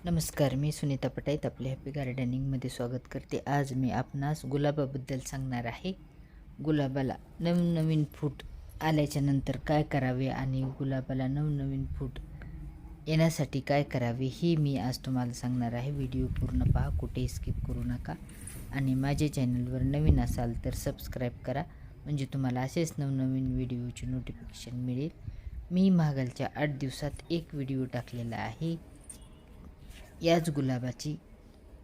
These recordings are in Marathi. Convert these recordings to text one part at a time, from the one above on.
नमस्कार, मी सुनीता पटाईत आपले हॅपी गार्डनिंगमध्ये स्वागत करते. आज मी आपणास गुलाबाबद्दल सांगणार आहे. गुलाबाला नवनवीन फूट आल्याच्या नंतर काय करावे आणि गुलाबाला नवनवीन फूट येण्यासाठी काय करावे ही मी आज तुम्हाला सांगणार आहे. व्हिडिओ पूर्ण पहा, कुठेही स्किप करू नका. आणि माझे चॅनलवर नवीन असाल तर सबस्क्राईब करा, म्हणजे तुम्हाला असेच नवनवीन व्हिडिओचे नोटिफिकेशन मिळेल. मी मागच्या 8 दिवसात एक व्हिडिओ टाकलेला आहे याच गुलाबाची,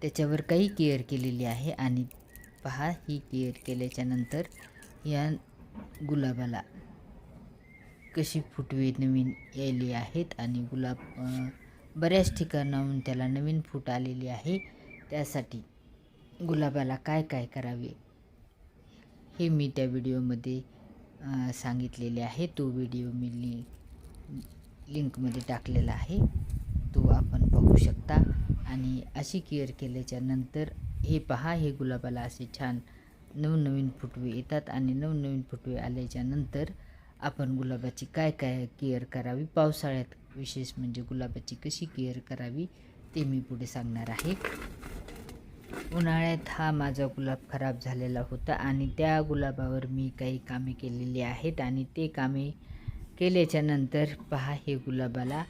त्याच्यावर काही केअर केलेली आहे. आणि पहा, ही केअर केल्याच्या नंतर या गुलाबाला कशी फुटवे नवीन यायली आहेत आणि गुलाब बऱ्याच ठिकाणाहून त्याला नवीन फूट आलेली आहे. त्यासाठी गुलाबाला काय काय करावे हे मी त्या व्हिडिओमध्ये सांगितलेले आहे. तो व्हिडिओ मी लिंकमध्ये टाकलेला आहे, तो आपण पाहू शकता. आणि अशी केअर केल्याच्या नंतर हे पहा, हे गुलाबाला असे छान नवनवीन फुटवे येतात. आणि नवनवीन फुटवे आल्याच्या नंतर आपण गुलाबाची काय काय केअर करावी, पावसाळ्यात विशेष म्हणजे गुलाबाची कशी केअर करावी ते मी पुढे सांगणार आहे. उन्हाळ्यात हा माझा गुलाब खराब झालेला होता आणि त्या गुलाबावर मी काही कामे केलेली आहेत. आणि ते कामे केल्याच्या नंतर पहा, हे गुलाबाला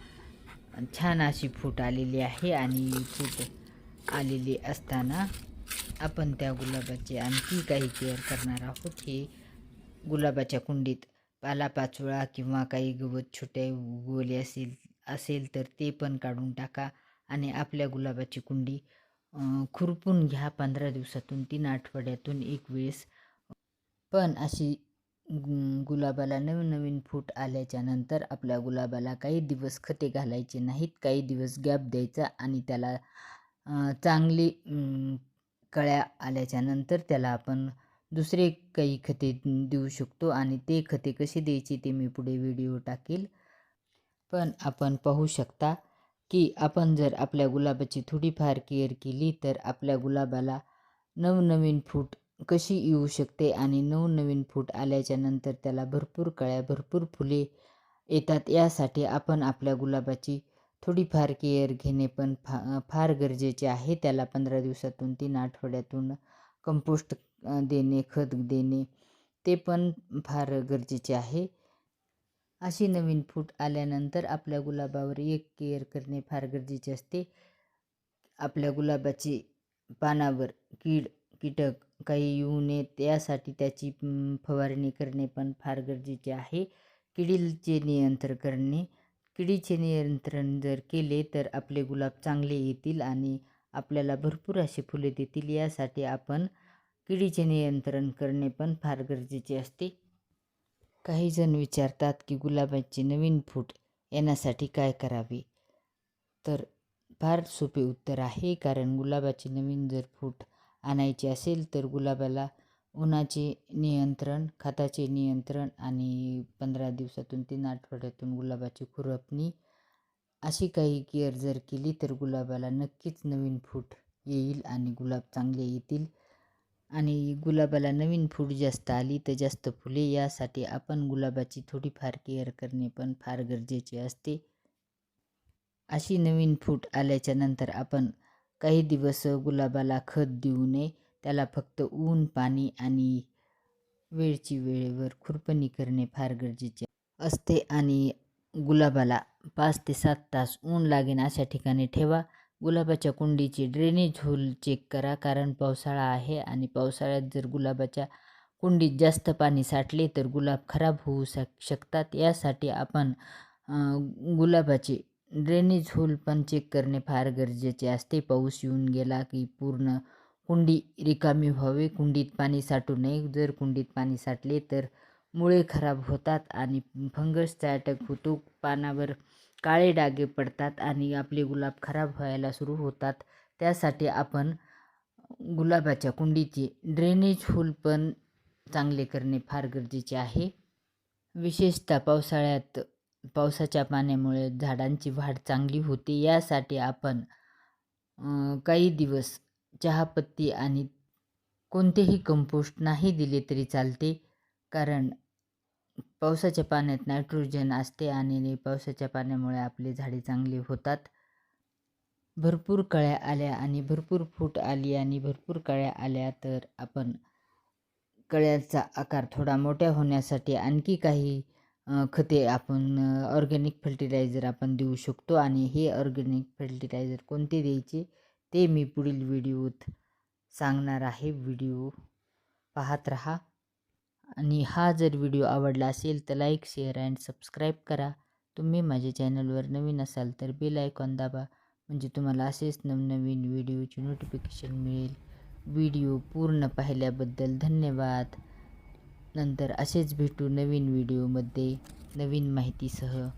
छान अशी फूट आलेली आहे. आणि फूट आलेली असताना आपण त्या गुलाबाचे आणखी काही केअर करणार आहोत. हे गुलाबाच्या कुंडीत पालापाचोळा किंवा काही गवत छोटे उगवले असेल तर ते पण काढून टाका. आणि आपल्या गुलाबाची कुंडी खुरपून घ्या. 15 दिवसातून 3 आठवड्यातून एक वेळेस. पण अशी गुलाबाला नवीन फूट आल्याच्या नंतर आपल्या गुलाबाला काही दिवस खते घालायचे नाहीत, काही दिवस गॅप द्यायचा. आणि त्याला चांगली कळ्या आल्याच्या नंतर त्याला आपण दुसरे काही खते देऊ शकतो. आणि ते खते कसे द्यायचे ते मी पुढे व्हिडिओ टाकेल. पण आपण पाहू शकता की आपण जर आपल्या गुलाबाची थोडीफार केअर केली तर आपल्या गुलाबाला नवनवीन फूट कशी येऊ शकते. आणि नवनवीन फूट आल्याच्या नंतर त्याला भरपूर कळ्या, भरपूर फुले येतात. यासाठी आपण आपल्या गुलाबाची थोडीफार केअर घेणे पण फार गरजेचे आहे. त्याला 15 दिवसातून 3 आठवड्यातून कंपोस्ट देणे, खत देणे ते पण फार गरजेचे आहे. अशी नवीन फूट आल्यानंतर आपल्या गुलाबावर एक केअर करणे फार गरजेचे असते. आपल्या गुलाबाची पानावर कीटक काही येऊ नयेत यासाठी त्याची फवारणी करणे पण फार गरजेचे आहे. किडीचे नियंत्रण जर केले तर आपले गुलाब चांगले येतील आणि आपल्याला भरपूर असे फुले देतील. यासाठी आपण किडीचे नियंत्रण करणे पण फार गरजेचे असते. काही जण विचारतात की गुलाबाची नवीन फूट येण्यासाठी काय करावे, तर फार सोपे उत्तर आहे. कारण गुलाबाची नवीन जर फूट आणायची असेल तर गुलाबाला उन्हाचे नियंत्रण, खताचे नियंत्रण आणि 15 दिवसातून 3 आठवड्यातून गुलाबाची खुरपणी अशी काही केअर जर केली तर गुलाबाला नक्कीच नवीन फूट येईल आणि गुलाब चांगले येतील. आणि गुलाबाला नवीन फूट जास्त आली तर जास्त फुले, यासाठी आपण गुलाबाची थोडीफार केअर करणे पण फार गरजेचे असते. अशी नवीन फूट आल्याच्या नंतर आपण काही दिवस गुलाबाला खत देऊ नये. त्याला फक्त ऊन, पाणी आणि वेळेवर खुरपणी करणे फार गरजेचे असते. आणि गुलाबाला 5 ते 7 तास ऊन लागेल अशा ठिकाणी ठेवा. गुलाबाच्या कुंडीची ड्रेनेज होल चेक करा, कारण पावसाळा आहे आणि पावसाळ्यात जर गुलाबाच्या कुंडीत जास्त पाणी साठले तर गुलाब खराब होऊ शकतात. यासाठी आपण गुलाबाचे ड्रेनेज होल पण चेक करणे फार गरजेचे असते. पाऊस येऊन गेला की पूर्ण कुंडी रिकामी व्हावी, कुंडीत पाणी साठू नये. जर कुंडीत पाणी साठले तर मुळे खराब होतात आणि फंगसचा अटॅक होतो. पानावर काळे डागे पडतात आणि आपले गुलाब खराब व्हायला सुरू होतात. त्यासाठी आपण गुलाबाच्या कुंडीचे ड्रेनेज होल पण चांगले करणे फार गरजेचे आहे. विशेषतः पावसाळ्यात पावसाच्या पाण्यामुळे झाडांची वाढ चांगली होते. यासाठी आपण काही दिवस चहापत्ती आणि कोणतेही कंपोस्ट नाही दिले तरी चालते, कारण पावसाच्या पाण्यात नायट्रोजन असते आणि पावसाच्या पाण्यामुळे आपले झाडे चांगले होतात. भरपूर कळ्या आल्या आणि भरपूर फूट आली आणि भरपूर कळ्या आल्या तर आपण कळ्याचा आकार थोडा मोठ्या होण्यासाठी आणखी काही खते आपण ऑर्गॅनिक फर्टिलायझर आपण देऊ शकतो. आणि हे ऑर्गॅनिक फर्टिलायझर कोणते द्यायचे ते मी पुढील व्हिडिओत सांगणार आहे. व्हिडिओ पाहत राहा. आणि हा जर व्हिडिओ आवडला असेल तर लाईक, शेअर अँड सबस्क्राईब करा. तुम्ही माझ्या चॅनलवर नवीन असाल तर बेल आयकॉन दाबा, म्हणजे तुम्हाला असेच नवनवीन व्हिडिओची नोटिफिकेशन मिळेल. व्हिडिओ पूर्ण पाहिल्याबद्दल धन्यवाद. नंतर असेच भेटू नवीन व्हिडिओमध्ये नवीन माहितीसह.